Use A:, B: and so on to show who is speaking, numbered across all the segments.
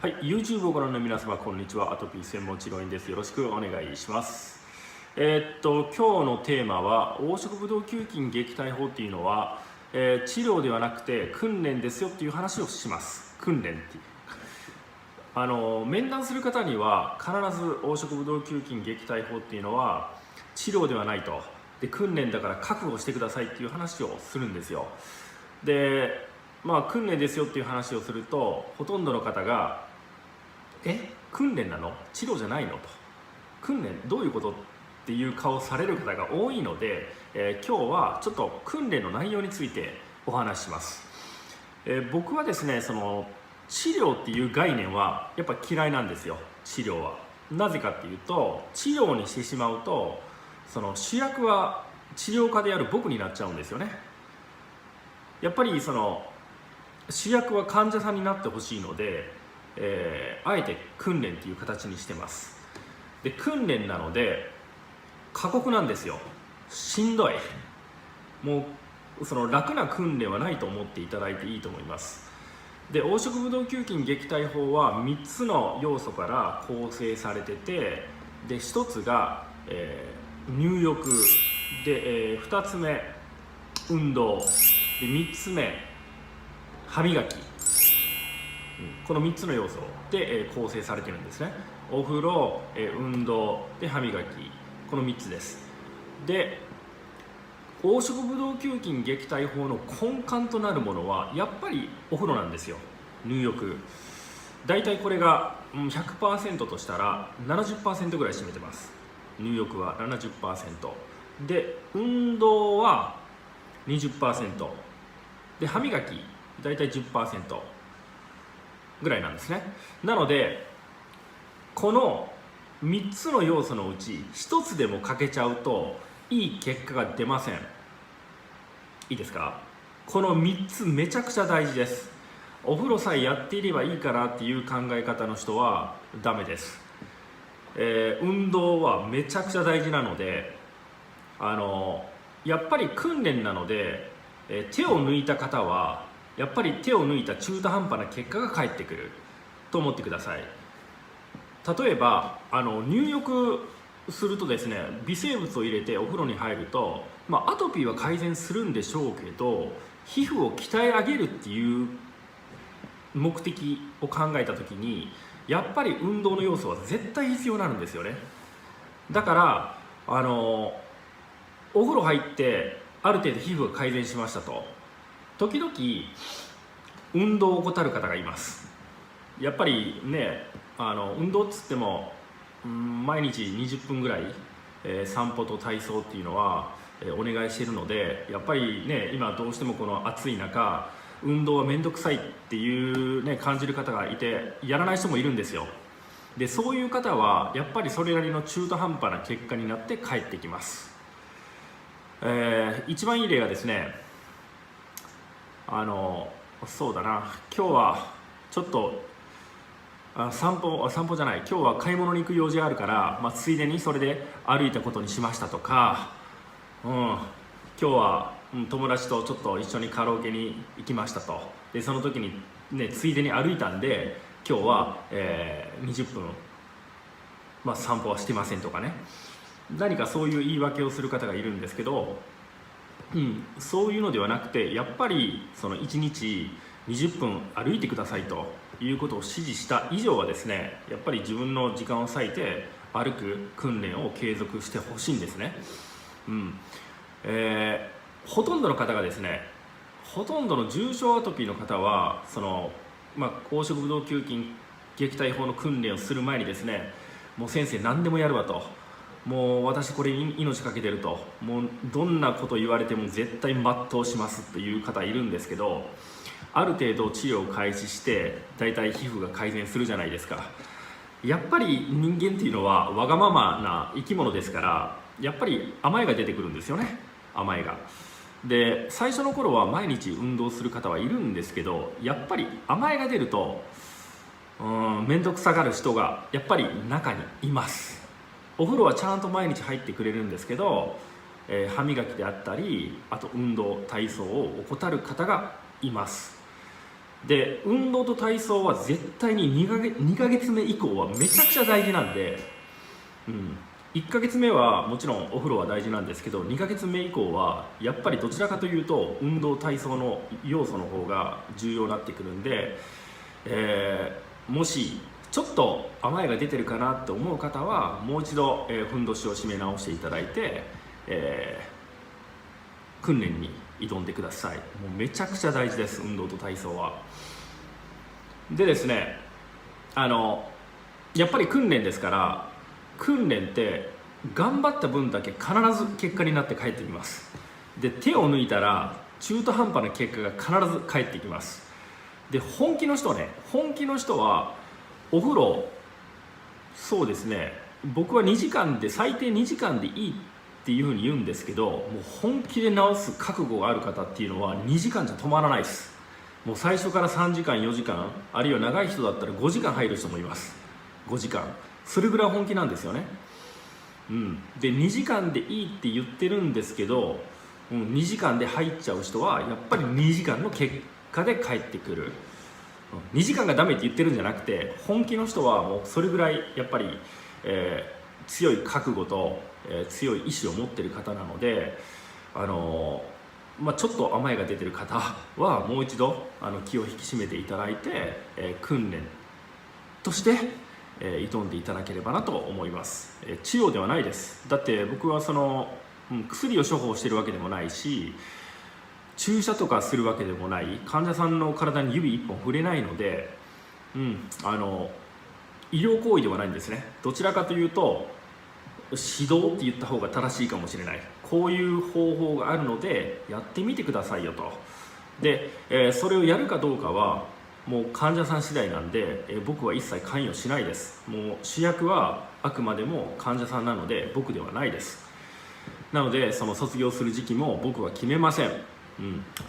A: はい、YouTube をご覧の皆様、こんにちは。アトピー専門治療院です。よろしくお願いします。今日のテーマは、黄色ブドウ球菌撃退法っていうのは、治療ではなくて訓練ですよっていう話をします。訓練っていう。面談する方には、必ず黄色ブドウ球菌撃退法っていうのは、治療ではないと。で、訓練だから覚悟してくださいっていう話をするんですよ。で、訓練ですよっていう話をすると、ほとんどの方が、訓練なの？治療じゃないの？と。訓練どういうこと？っていう顔される方が多いので、今日はちょっと訓練の内容についてお話しします。僕はですね、その治療っていう概念はやっぱ嫌いなんですよ。治療はなぜかっていうと、治療にしてしまうとその主役は治療家である僕になっちゃうんですよね。やっぱりその主役は患者さんになってほしいので、あえて訓練っていう形にしてます。で、訓練なので過酷なんですよ。しんどい。もうその楽な訓練はないと思っていただいていいと思います。で、黄色ブドウ球菌撃退法は3つの要素から構成されてて、で1つが、入浴で、2つ目運動で、3つ目歯磨き、この3つの要素で構成されているんですね。お風呂、運動で歯磨き、この3つです。で、黄色ブドウ球菌撃退法の根幹となるものはやっぱりお風呂なんですよ。入浴だいたいこれが 100% としたら 70% ぐらい占めてます。入浴は 70% で、運動は 20% で、歯磨きだいたい 10% ぐらいなんですね。なのでこの3つの要素のうち1つでも欠けちゃうといい結果が出ません。いいですか？この3つめちゃくちゃ大事です。お風呂さえやっていればいいからっていう考え方の人はダメです。運動はめちゃくちゃ大事なので、やっぱり訓練なので、手を抜いた方はやっぱり手を抜いた中途半端な結果が返ってくると思ってください。例えば入浴するとですね、微生物を入れてお風呂に入ると、アトピーは改善するんでしょうけど、皮膚を鍛え上げるっていう目的を考えた時にやっぱり運動の要素は絶対必要になるんですよね。だからお風呂入ってある程度皮膚が改善しましたと、時々運動を怠る方がいます。やっぱりね、運動っつっても、毎日20分ぐらい、散歩と体操っていうのは、お願いしているので、やっぱりね、今どうしてもこの暑い中運動は面倒くさいっていうね、感じる方がいてやらない人もいるんですよ。で、そういう方はやっぱりそれなりの中途半端な結果になって帰ってきます。一番いい例がですね、そうだな、今日はちょっと散歩じゃない、今日は買い物に行く用事があるから、ついでにそれで歩いたことにしましたとか、今日は友達とちょっと一緒にカラオケに行きましたと。で、その時に、ね、ついでに歩いたんで今日は、20分、散歩はしてませんとかね、何かそういう言い訳をする方がいるんですけど、そういうのではなくて、やっぱりその1日20分歩いてくださいということを指示した以上はですね、やっぱり自分の時間を割いて歩く訓練を継続してほしいんですね。ほとんどの方がですね、ほとんどの重症アトピーの方はその、黄色ブドウ球菌撃退法の訓練をする前にですね、もう先生何でもやるわと、もう私これに命かけてると、もうどんなこと言われても絶対全うしますっていう方いるんですけど、ある程度治療を開始してだいたい皮膚が改善するじゃないですか。やっぱり人間っていうのはわがままな生き物ですから、やっぱり甘えが出てくるんですよね。甘えが。で、最初の頃は毎日運動する方はいるんですけど、やっぱり甘えが出ると面倒くさがる人がやっぱり中にいます。お風呂はちゃんと毎日入ってくれるんですけど、歯磨きであったり、あと運動体操を怠る方がいます。で運動と体操は絶対に2ヶ月目以降はめちゃくちゃ大事なんで、1ヶ月目はもちろんお風呂は大事なんですけど、2ヶ月目以降はやっぱりどちらかというと運動体操の要素の方が重要になってくるんで、もしちょっと甘えが出てるかなって思う方はもう一度、ふんどしを締め直していただいて、訓練に挑んでください。もうめちゃくちゃ大事です、運動と体操は。でですね、やっぱり訓練ですから、訓練って頑張った分だけ必ず結果になって帰ってきます。で手を抜いたら中途半端な結果が必ず返ってきます。で本気の人はお風呂、そうですね、僕は2時間で最低2時間でいいっていうふうに言うんですけど、もう本気で治す覚悟がある方っていうのは2時間じゃ止まらないです。もう最初から3時間4時間、あるいは長い人だったら5時間入る人もいます。5時間、それぐらい本気なんですよね。で2時間でいいって言ってるんですけど、2時間で入っちゃう人はやっぱり2時間の結果で帰ってくる。2時間がダメって言ってるんじゃなくて、本気の人はもうそれぐらいやっぱり、強い覚悟と、強い意志を持ってる方なので、ちょっと甘えが出てる方はもう一度気を引き締めていただいて、訓練として挑んでいただければなと思います。治療ではないです。だって僕は薬を処方してるわけでもないし、注射とかするわけでもない、患者さんの体に指一本触れないので、医療行為ではないんですね。どちらかというと指導って言った方が正しいかもしれない。こういう方法があるのでやってみてくださいよと。で、それをやるかどうかはもう患者さん次第なんで、僕は一切関与しないです。もう主役はあくまでも患者さんなので僕ではないです。なのでその卒業する時期も僕は決めません。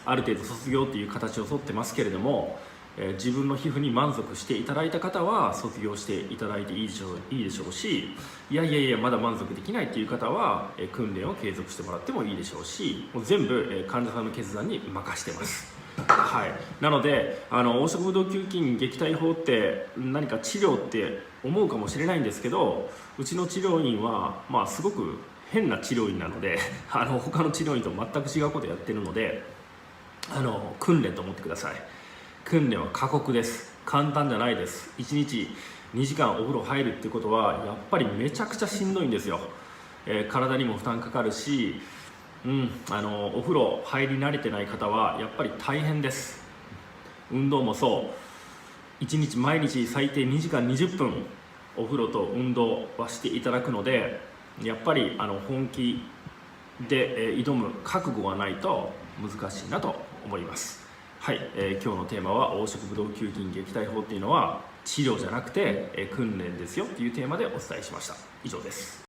A: ある程度卒業っていう形をとってますけれども、自分の皮膚に満足していただいた方は卒業していただいていいでしょうし、いやまだ満足できないっていう方は、訓練を継続してもらってもいいでしょうし、もう全部、患者さんの決断に任してます。はい、なので黄色ブドウ球菌撃退法って何か治療って思うかもしれないんですけど、うちの治療院はすごく変な治療院なので他の治療院と全く違うことをやってるので、訓練と思ってください。訓練は過酷です。簡単じゃないです。1日2時間お風呂入るってことはやっぱりめちゃくちゃしんどいんですよ。体にも負担かかるし、お風呂入り慣れてない方はやっぱり大変です。運動もそう、1日毎日最低2時間20分お風呂と運動はしていただくので、やっぱり本気で挑む覚悟がないと難しいなと思います。はい、今日のテーマは黄色ブドウ球菌撃退法っていうのは治療じゃなくて、訓練ですよっていうテーマでお伝えしました。以上です。